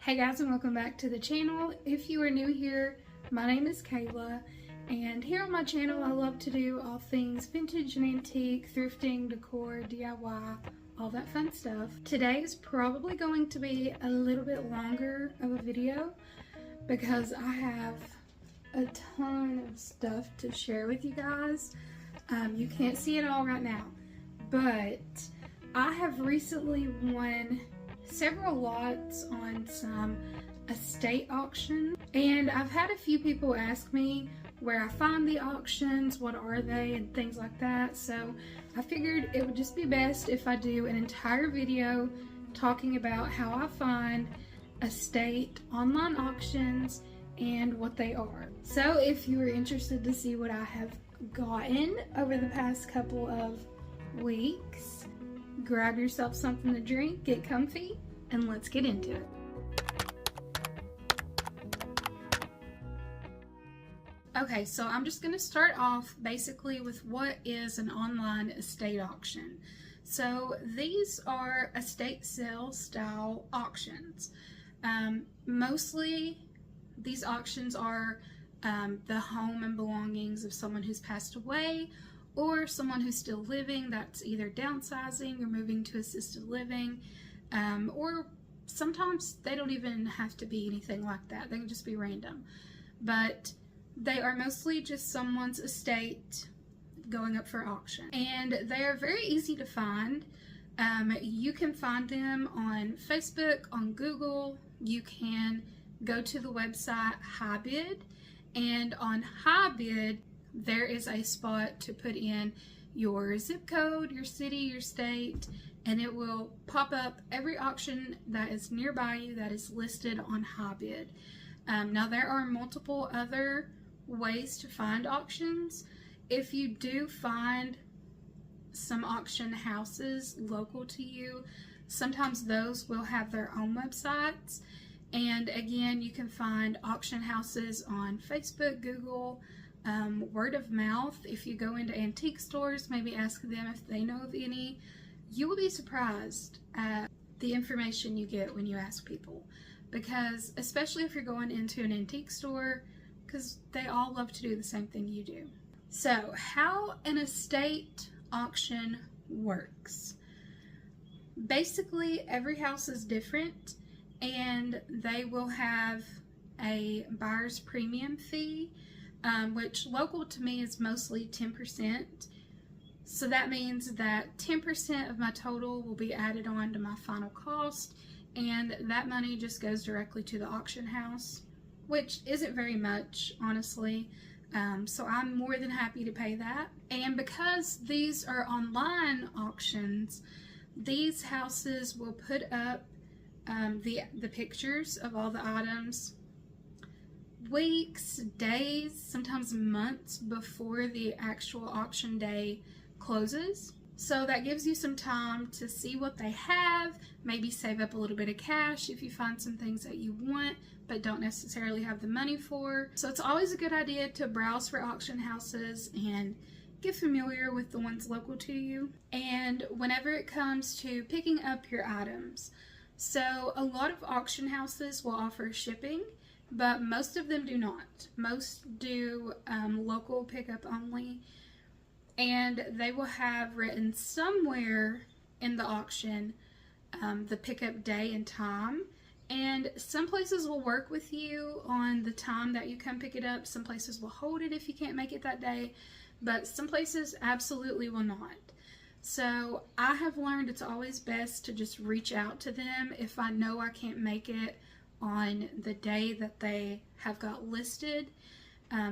Hey guys, and welcome back to the channel. If you are new here, my name is Kayla, and here on my channel I love to do all things vintage and antique, thrifting, decor, DIY, all that fun stuff. Today is probably going to be a little bit longer of a video because I have a ton of stuff to share with you guys. You can't see it all right now, but I have recently won several lots on some estate auctions, and I've had a few people ask me where I find the auctions, what are they, and things like that. So I figured it would just be best if I do an entire video talking about how I find estate online auctions and what they are. So if you are interested to see what I have gotten over the past couple of weeks, grab yourself something to drink, get comfy, and let's get into it. Okay, so I'm just going to start off basically with what is an online estate auction. So these are estate sale style auctions. Mostly these auctions are the home and belongings of someone who's passed away or someone who's still living that's either downsizing or moving to assisted living, or sometimes they don't even have to be anything like that. They can just be random. But they are mostly just someone's estate going up for auction. And they are very easy to find. You can find them on Facebook, on Google. You can go to the website HiBid, and on HiBid there is a spot to put in your zip code, your city, your state, and it will pop up every auction that is nearby you that is listed on HiBid. Now there are multiple other ways to find auctions. If you do find some auction houses local to you, sometimes those will have their own websites. And again, you can find auction houses on Facebook, Google, word of mouth. If you go into antique stores, maybe ask them if they know of any. You will be surprised at the information you get when you ask people, because especially if you're going into an antique store, because they all love to do the same thing you do. So how an estate auction works. Basically, every house is different, and they will have a buyer's premium fee, which local to me is mostly 10%. So that means that 10% of my total will be added on to my final cost, and that money just goes directly to the auction house, which isn't very much, honestly. So I'm more than happy to pay that. And because these are online auctions, these houses will put up the pictures of all the items weeks, days, sometimes months before the actual auction day closes. So that gives you some time to see what they have, maybe save up a little bit of cash if you find some things that you want but don't necessarily have the money for. So it's always a good idea to browse for auction houses and get familiar with the ones local to you. And whenever it comes to picking up your items, so a lot of auction houses will offer shipping, but most of them do not. Most do local pickup only, and they will have written somewhere in the auction the pickup day and time. And some places will work with you on the time that you come pick it up. Some places will hold it if you can't make it that day, but some places absolutely will not. So I have learned it's always best to just reach out to them. If I know I can't make it on the day that they have got listed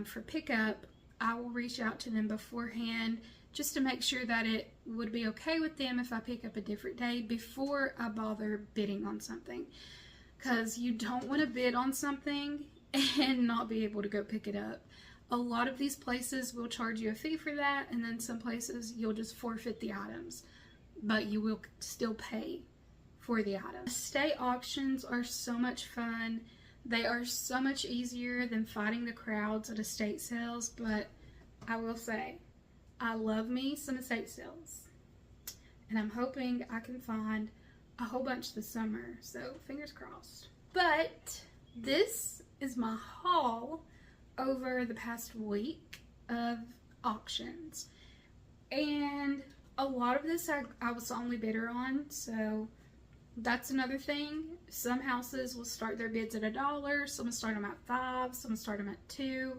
for pickup, I will reach out to them beforehand just to make sure that it would be okay with them if I pick up a different day before I bother bidding on something. Because you don't want to bid on something and not be able to go pick it up. A lot of these places will charge you a fee for that, and then some places you'll just forfeit the items, but you will still pay for the items. Estate auctions are so much fun. They are so much easier than fighting the crowds at estate sales, but I will say, I love me some estate sales, and I'm hoping I can find a whole bunch this summer, so fingers crossed. But this is my haul over the past week of auctions. And a lot of this I was the only bidder on, so that's another thing. Some houses will start their bids at $1, some will start them at $5, some will start them at $2.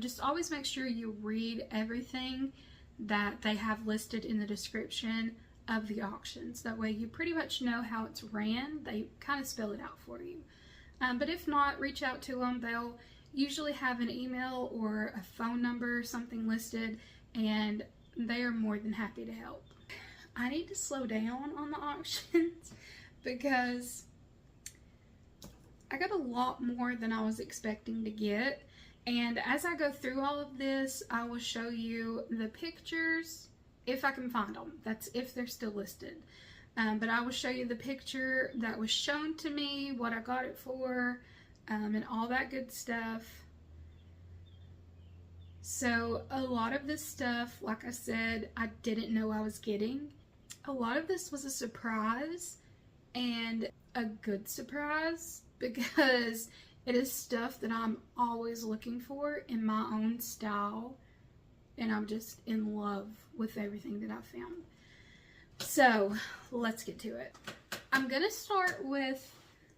Just always make sure you read everything that they have listed in the description of the auctions. That way you pretty much know how it's ran. They kind of spell it out for you. But if not, reach out to them. They'll usually have an email or a phone number or something listed, and they are more than happy to help. I need to slow down on the auctions because I got a lot more than I was expecting to get. And as I go through all of this, I will show you the pictures if I can find them. That's if they're still listed. But I will show you the picture that was shown to me, what I got it for, and all that good stuff. So a lot of this stuff, like I said, I didn't know I was getting. A lot of this was a surprise, and a good surprise, because it is stuff that I'm always looking for in my own style, and I'm just in love with everything that I found. So let's get to it. I'm gonna start with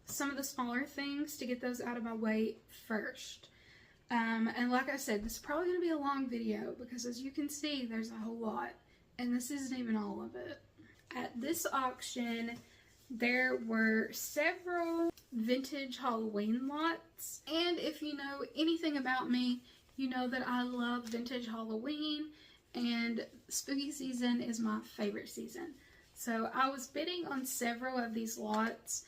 some of the smaller things to get those out of my way first. And like I said, this is probably gonna be a long video because, as you can see, there's a whole lot, and this isn't even all of it. At this auction, there were several vintage Halloween lots, and if you know anything about me, you know that I love vintage Halloween, and spooky season is my favorite season. So I was bidding on several of these lots,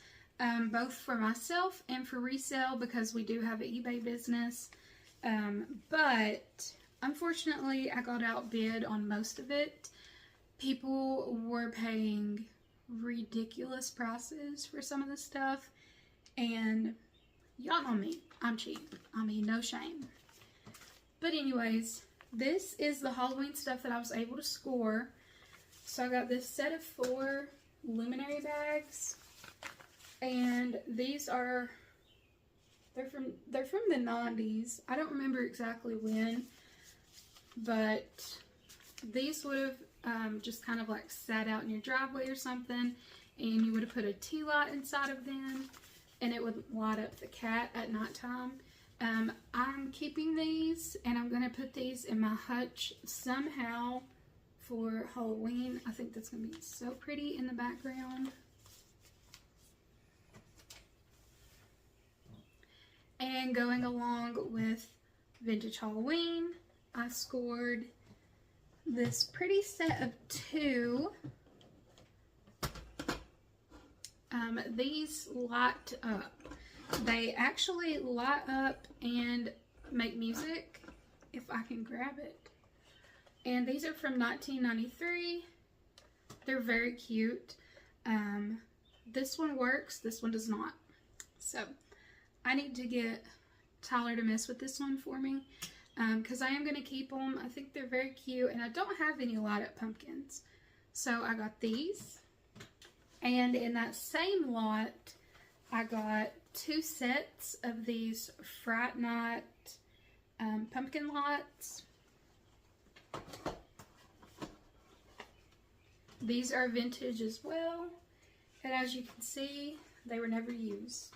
both for myself and for resale, because we do have an eBay business. But unfortunately, I got outbid on most of it. People were paying ridiculous prices for some of this stuff, and y'all know me, I'm cheap. I mean, no shame. But anyways, this is the Halloween stuff that I was able to score. So I got this set of 4 luminary bags, and these are, they're from the 90s. I don't remember exactly when, but these would have just kind of like sat out in your driveway or something, and you would have put a tea light inside of them, and it would light up the cat at nighttime. I'm keeping these, and I'm going to put these in my hutch somehow for Halloween. I think that's going to be so pretty in the background. And going along with vintage Halloween, I scored this pretty set of 2. These light up. They actually light up and make music, if I can grab it. And these are from 1993. They're very cute. This one works, this one does not. So I need to get Tyler to mess with this one for me, because I am going to keep them. I think they're very cute, and I don't have any light up pumpkins. So I got these. And in that same lot, I got 2 sets of these Fright Night pumpkin lights. These are vintage as well, and as you can see, they were never used.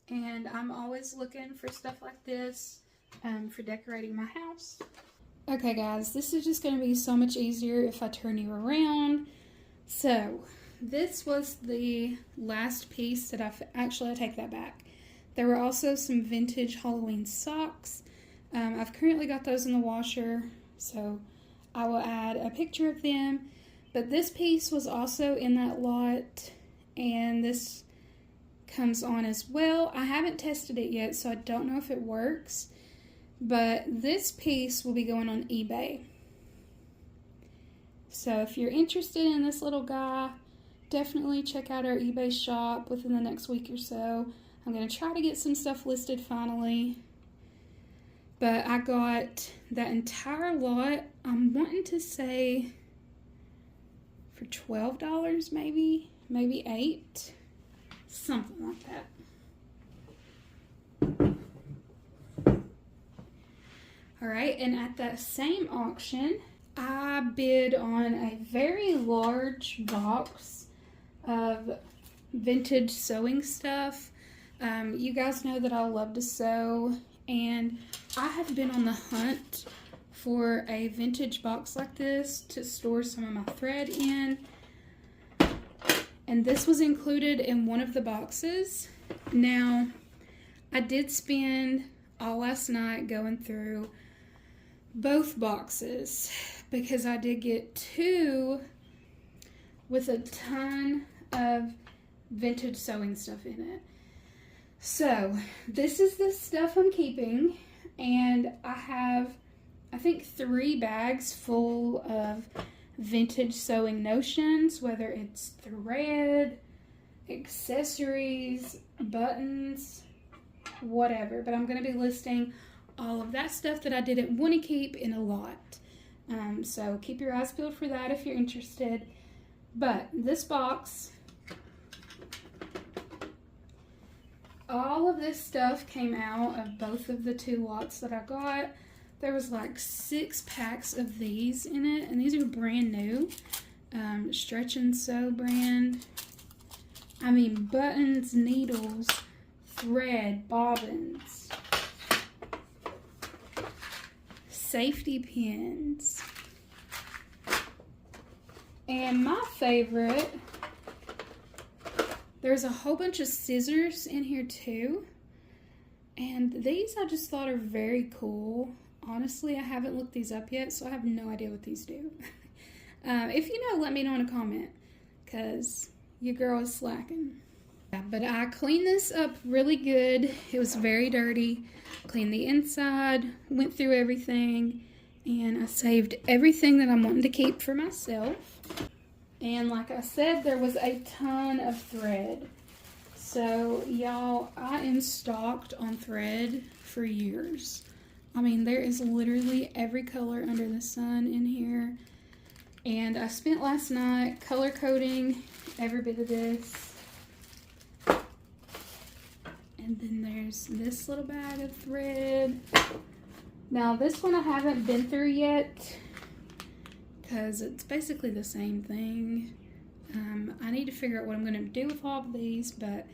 And I'm always looking for stuff like this for decorating my house. Okay guys, this is just going to be so much easier if I turn you around. So this was the last piece that actually I take that back. There were also some vintage Halloween socks. I've currently got those in the washer, so I will add a picture of them. But this piece was also in that lot, and this comes on as well. I haven't tested it yet, so I don't know if it works, but this piece will be going on eBay. So if you're interested in this little guy, definitely check out our eBay shop within the next week or so. I'm going to try to get some stuff listed finally. But I got that entire lot, I'm wanting to say for $12 maybe $8. Something like that. Alright, and at that same auction, I bid on a very large box of vintage sewing stuff. You guys know that I love to sew, and I have been on the hunt for a vintage box like this to store some of my thread in. And this was included in one of the boxes. Now, I did spend all last night going through both boxes because I did get two with a ton of vintage sewing stuff in it. So this is the stuff I'm keeping, and I have, I think, 3 bags full of vintage sewing notions, whether it's thread, accessories, buttons, whatever. But I'm going to be listing all of that stuff that I didn't want to keep in a lot. So keep your eyes peeled for that if you're interested. But this box, all of this stuff came out of both of the 2 lots that I got. There was like 6 packs of these in it, and these are brand new. Stretch and Sew brand. I mean, buttons, needles, thread, bobbins, safety pins, and my favorite, there's a whole bunch of scissors in here too, and these I just thought are very cool. Honestly, I haven't looked these up yet, so I have no idea what these do. If you know, let me know in a comment, because your girl is slacking. Yeah, but I cleaned this up really good. It was very dirty. Cleaned the inside, went through everything, and I saved everything that I'm wanting to keep for myself. And like I said, there was a ton of thread. So, y'all, I am stocked on thread for years. I mean, there is literally every color under the sun in here. And I spent last night color coding every bit of this. And then there's this little bag of thread. Now, this one I haven't been through yet because it's basically the same thing. I need to figure out what I'm going to do with all of these, but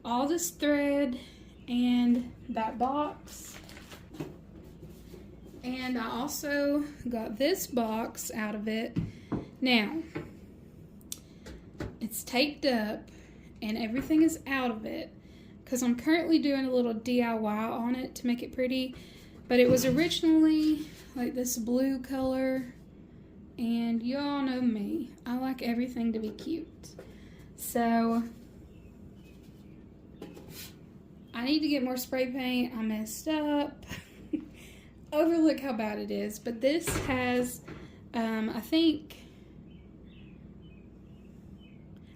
all this thread and that box. And I also got this box out of it. Now, it's taped up and everything is out of it because I'm currently doing a little DIY on it to make it pretty. But it was originally like this blue color, and y'all know me. I like everything to be cute. So I need to get more spray paint. I messed up. Overlook how bad it is. But this has, I think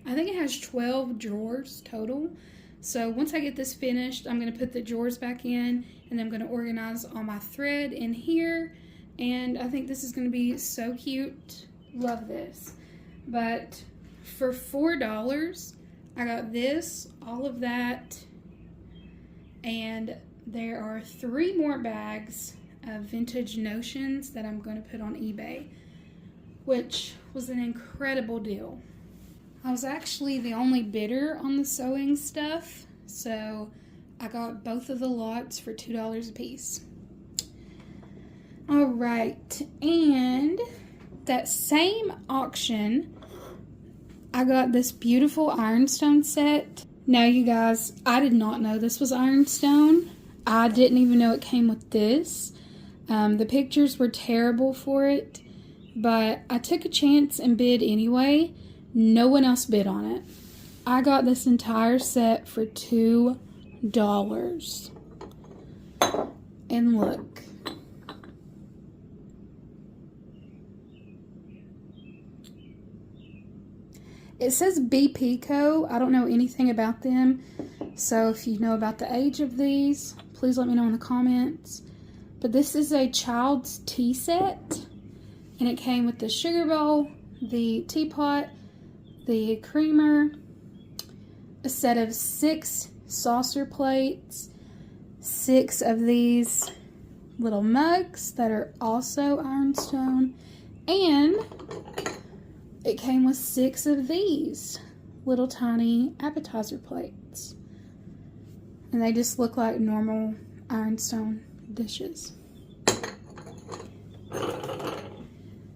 it has 12 drawers total. So once I get this finished, I'm going to put the drawers back in, and I'm going to organize all my thread in here. And I think this is going to be so cute. Love this. But for $4, I got this, all of that, and there are 3 more bags of vintage notions that I'm going to put on eBay, which was an incredible deal. I was actually the only bidder on the sewing stuff, so I got both of the lots for $2 a piece. Alright, and that same auction, I got this beautiful Ironstone set. Now you guys, I did not know this was Ironstone. I didn't even know it came with this. The pictures were terrible for it, but I took a chance and bid anyway. No one else bid on it. I got this entire set for $2. And look. It says BP Co. I don't know anything about them. So if you know about the age of these, please let me know in the comments. But this is a child's tea set. And it came with the sugar bowl, the teapot, the creamer, a set of 6 saucer plates, 6 of these little mugs that are also Ironstone, and it came with 6 of these little tiny appetizer plates. And they just look like normal Ironstone dishes.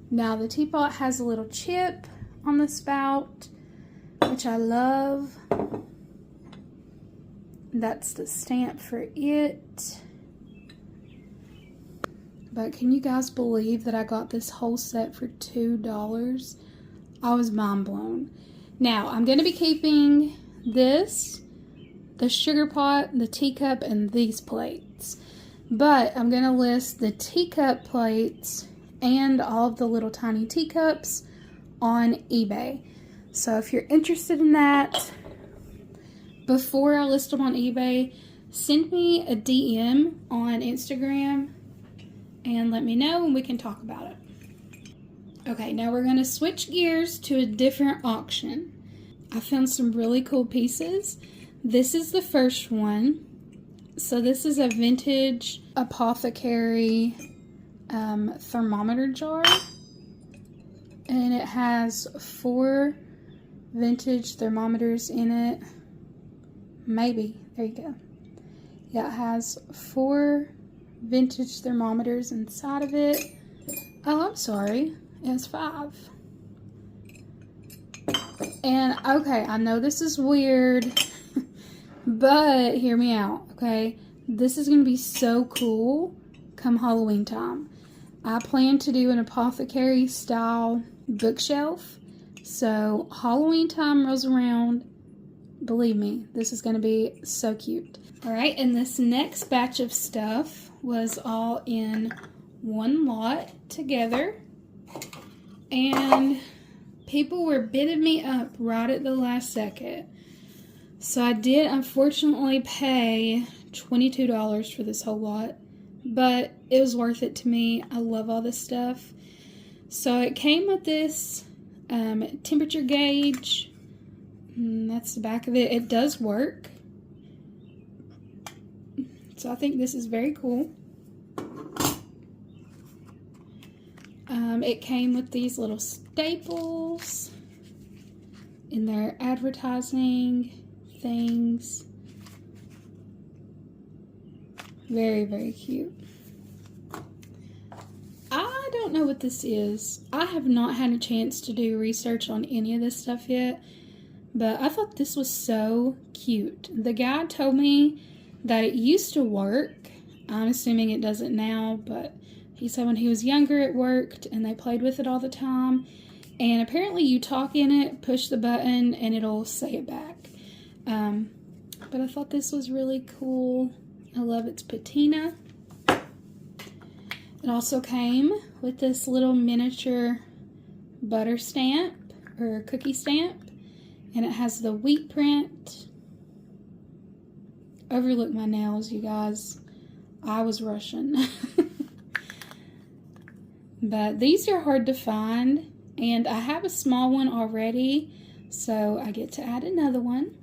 Now the teapot has a little chip on the spout, which I love. That's the stamp for it. But can you guys believe that I got this whole set for $2? I was mind blown. Now I'm going to be keeping this, the sugar pot, the teacup, and these plates. But I'm going to list the teacup plates and all of the little tiny teacups on eBay. So if you're interested in that, before I list them on eBay, send me a DM on Instagram and let me know and we can talk about it. Okay, now we're going to switch gears to a different auction. I found some really cool pieces. This is the first one. So this is a vintage apothecary thermometer jar. And it has 4 vintage thermometers in it. Maybe. There you go. Yeah, it has 4 vintage thermometers inside of it. Oh, I'm sorry. It has 5. And, okay, I know this is weird, but hear me out, okay? This is going to be so cool come Halloween time. I plan to do an apothecary style bookshelf. So Halloween time rolls around. Believe me, this is going to be so cute. All right, and this next batch of stuff was all in one lot together. And people were bidding me up right at the last second. So I did unfortunately pay $22 for this whole lot. But it was worth it to me. I love all this stuff. So it came with this temperature gauge. That's the back of it. It does work. So I think this is very cool. It came with these little staples in their advertising things. Very, very cute. I don't know what this is. I have not had a chance to do research on any of this stuff yet, but I thought this was so cute. The guy told me that it used to work. I'm assuming it doesn't now, but he said when he was younger it worked and they played with it all the time. And apparently you talk in it, push the button, and it'll say it back. But I thought this was really cool. I love its patina. It also came with this little miniature butter stamp or cookie stamp, and it has the wheat print. Overlook my nails, you guys. I was rushing. But these are hard to find, and I have a small one already, so I get to add another one.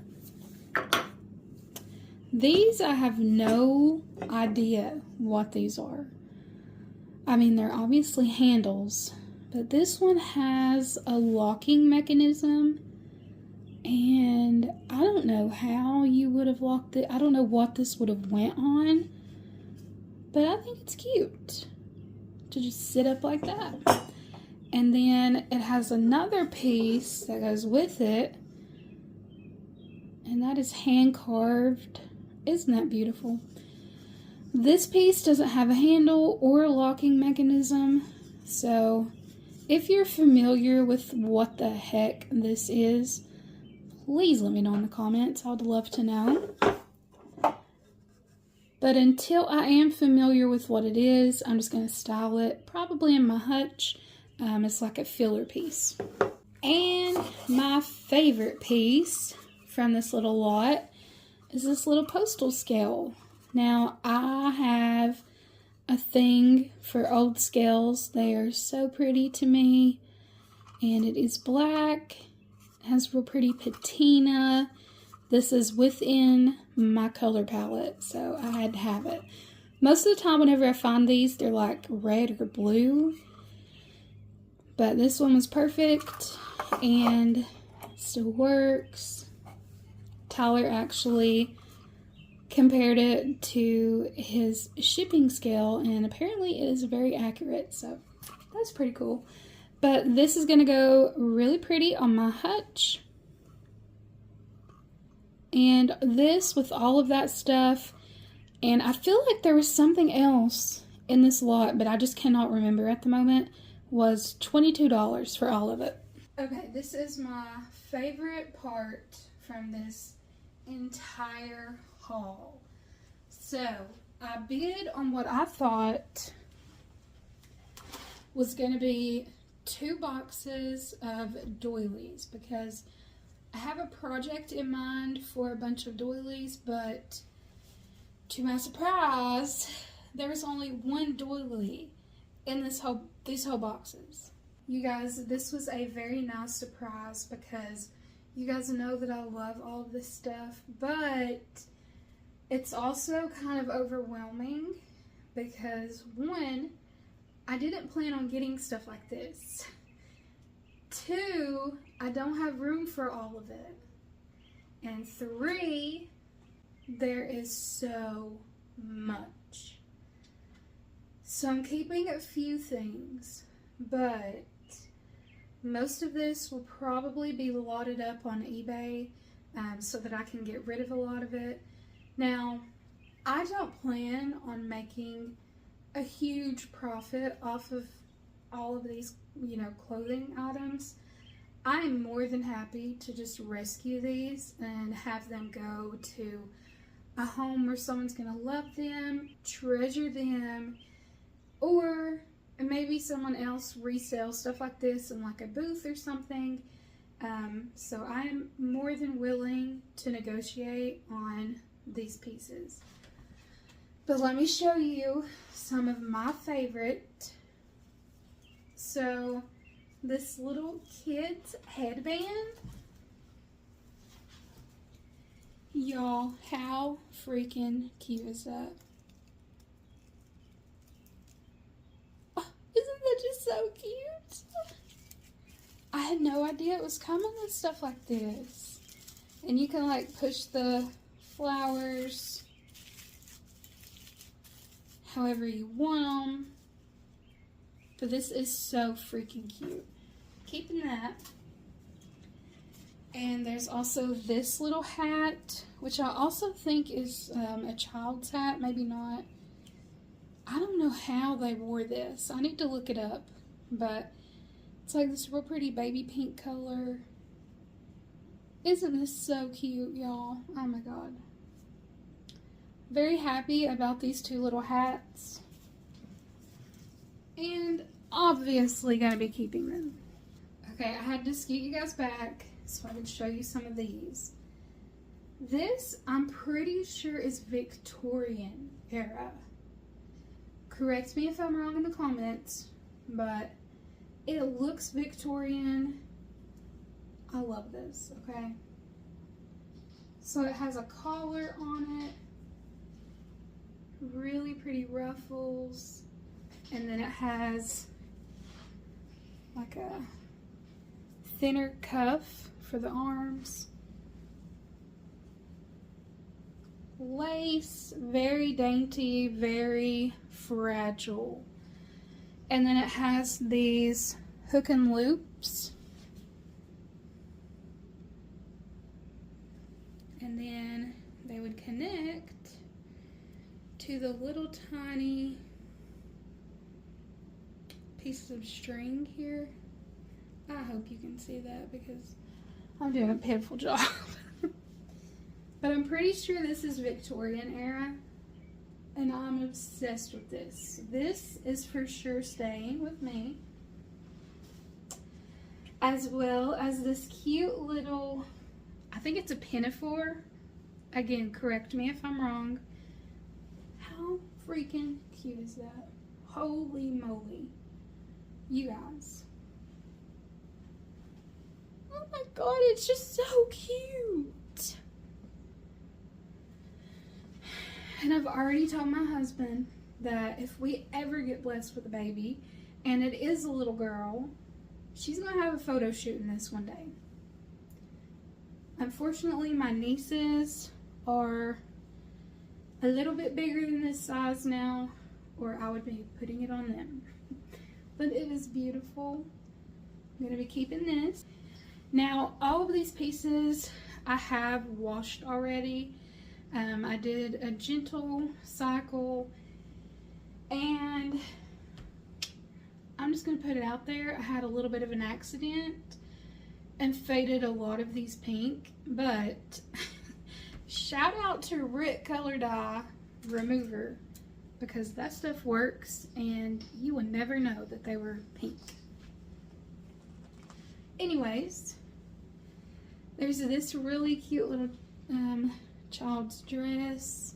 These, I have no idea what these are. I mean, they're obviously handles, but this one has a locking mechanism, and I don't know how you would have locked it. I don't know what this would have went on, but I think it's cute to just sit up like that. And then it has another piece that goes with it, and that is hand carved. Isn't that beautiful? This piece doesn't have a handle or a locking mechanism, so if you're familiar with what the heck this is, please let me know in the comments. I'd love to know. But until I am familiar with what it is, I'm just going to style it probably in my hutch. It's like a filler piece. And my favorite piece from this little lot is this little postal scale. Now, I have a thing for old scales. They are so pretty to me. And it is black. It has real pretty patina. This is within my color palette, so I had to have it. Most of the time whenever I find these, they're like red or blue. But this one was perfect and still works. Tyler actually compared it to his shipping scale, and apparently it is very accurate, so that's pretty cool. But this is going to go really pretty on my hutch. And this, with all of that stuff, and I feel like there was something else in this lot, but I just cannot remember at the moment, was $22 for all of it. Okay, this is my favorite part from this entire haul. So, I bid on what I thought was going to be 2 boxes of doilies, because I have a project in mind for a bunch of doilies, but to my surprise, there was only 1 doily in these whole boxes. You guys, this was a very nice surprise, because you guys know that I love all of this stuff, but it's also kind of overwhelming because 1, I didn't plan on getting stuff like this. 2, I don't have room for all of it. And 3, there is so much. So I'm keeping a few things, but most of this will probably be lotted up on eBay so that I can get rid of a lot of it. Now, I don't plan on making a huge profit off of all of these, clothing items. I am more than happy to just rescue these and have them go to a home where someone's going to love them, treasure them, or maybe someone else resell stuff like this in like a booth or something. So I am more than willing to negotiate on these pieces. But let me show you some of my favorite. So this little kid's headband. Y'all, how freaking cute is that? Oh, isn't that just so cute? I had no idea it was coming with stuff like this. And you can like push the flowers however you want them. But this is so freaking cute. Keeping that. And there's also this little hat, which I also think is a child's hat, maybe not. I don't know how they wore this. I need to look it up. But it's like this real pretty baby pink color. Isn't this so cute, y'all? Oh my god. Very happy about these 2 little hats. And obviously going to be keeping them. Okay, I had to scoot you guys back so I could show you some of these. This, I'm pretty sure, is Victorian era. Correct me if I'm wrong in the comments, but it looks Victorian. I love this, okay? So it has a collar on it. Really pretty ruffles. And then it has like a thinner cuff for the arms. Lace, very dainty, very fragile. And then it has these hook and loops. And then they would connect to the little tiny pieces of string here. I hope you can see that because I'm doing a pitiful job. But I'm pretty sure this is Victorian era, and I'm obsessed with this. This is for sure staying with me. As well as this cute little, I think it's a pinafore. Again, correct me if I'm wrong. How freaking cute is that? Holy moly. You guys. Oh my god, it's just so cute. And I've already told my husband that if we ever get blessed with a baby, and it is a little girl, she's going to have a photo shoot in this one day. Unfortunately, my nieces are a little bit bigger than this size now, or I would be putting it on them. But it is beautiful. I'm going to be keeping this. Now, all of these pieces I have washed already. I did a gentle cycle, and I'm just going to put it out there. I had a little bit of an accident and faded a lot of these pink, but shout out to Rick Color Dye Remover, because that stuff works and you would never know that they were pink. Anyways, there's this really cute little child's dress.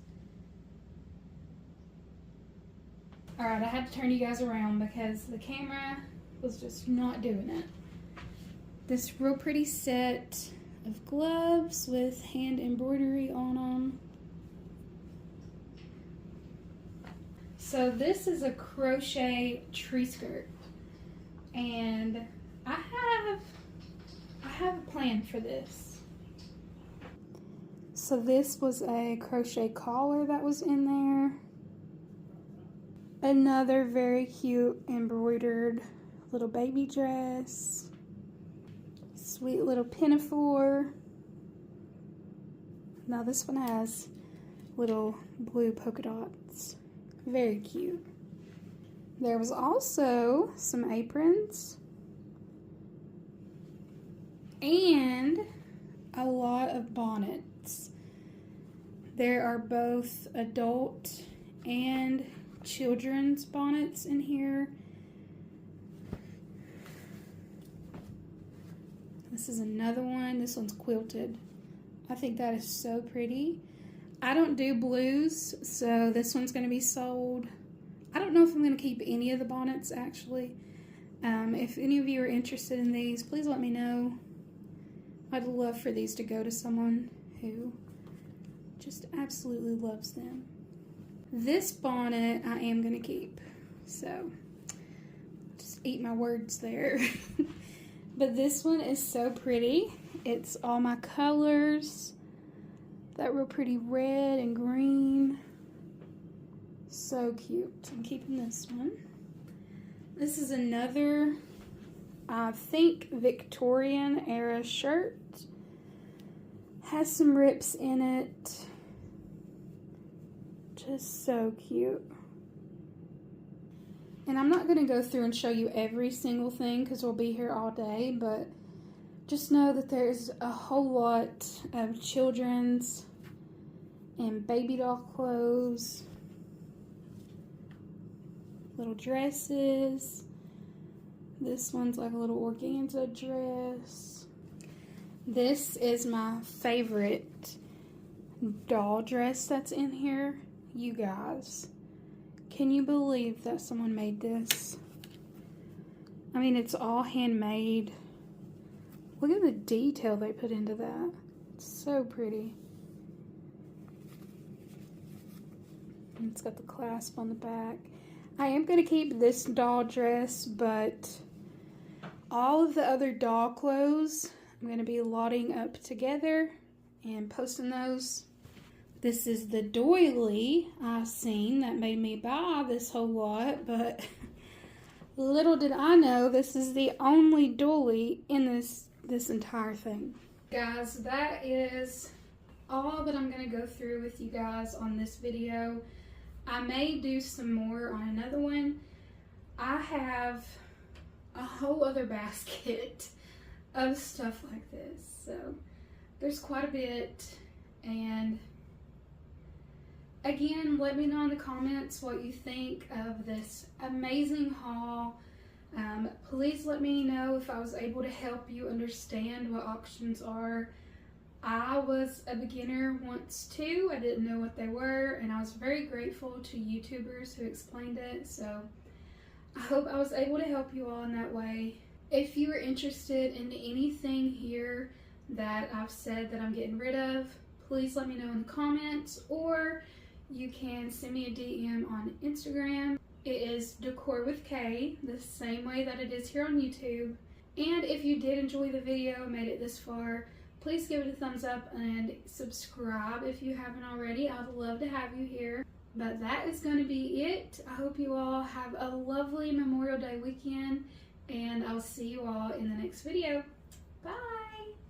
Alright, I had to turn you guys around because the camera was just not doing it. This real pretty set of gloves with hand embroidery on them. So this is a crochet tree skirt, and I have a plan for this. So this was a crochet collar that was in there. Another very cute embroidered little baby dress. Sweet little pinafore. Now this one has little blue polka dots. Very cute. There was also some aprons and a lot of bonnets. There are both adult and children's bonnets in here. This is another one. This one's quilted. I think that is so pretty. I don't do blues, so this one's going to be sold. I don't know if I'm going to keep any of the bonnets, actually. If any of you are interested in these, please let me know. I'd love for these to go to someone who just absolutely loves them. This bonnet I am going to keep, so just eat my words there. But this one is so pretty. It's all my colors. That real pretty red and green. So cute. I'm keeping this one. This is another, I think, Victorian era shirt. Has some rips in it. Just so cute. And I'm not going to go through and show you every single thing because we'll be here all day, but just know that there's a whole lot of children's and baby doll clothes, little dresses. This one's like a little organza dress. This is my favorite doll dress that's in here. You guys, can you believe that someone made this? I mean, it's all handmade. Look at the detail they put into that. It's so pretty. And it's got the clasp on the back. I am going to keep this doll dress, but all of the other doll clothes I'm going to be lotting up together and posting those. This is the doily I've seen that made me buy this whole lot, but little did I know this is the only doily in this entire thing. Guys, that is all that I'm going to go through with you guys on this video. I may do some more on another one. I have a whole other basket of stuff like this, so there's quite a bit. And again, let me know in the comments what you think of this amazing haul. Please let me know if I was able to help you understand what auctions are. I was a beginner once too. I didn't know what they were, and I was very grateful to YouTubers who explained it. So I hope I was able to help you all in that way. If you are interested in anything here that I've said that I'm getting rid of, please let me know in the comments, or you can send me a DM on Instagram. It is decorwithkay, the same way that it is here on YouTube. And if you did enjoy the video, made it this far, please give it a thumbs up and subscribe if you haven't already. I'd love to have you here. But that is going to be it. I hope you all have a lovely Memorial Day weekend, and I'll see you all in the next video. Bye!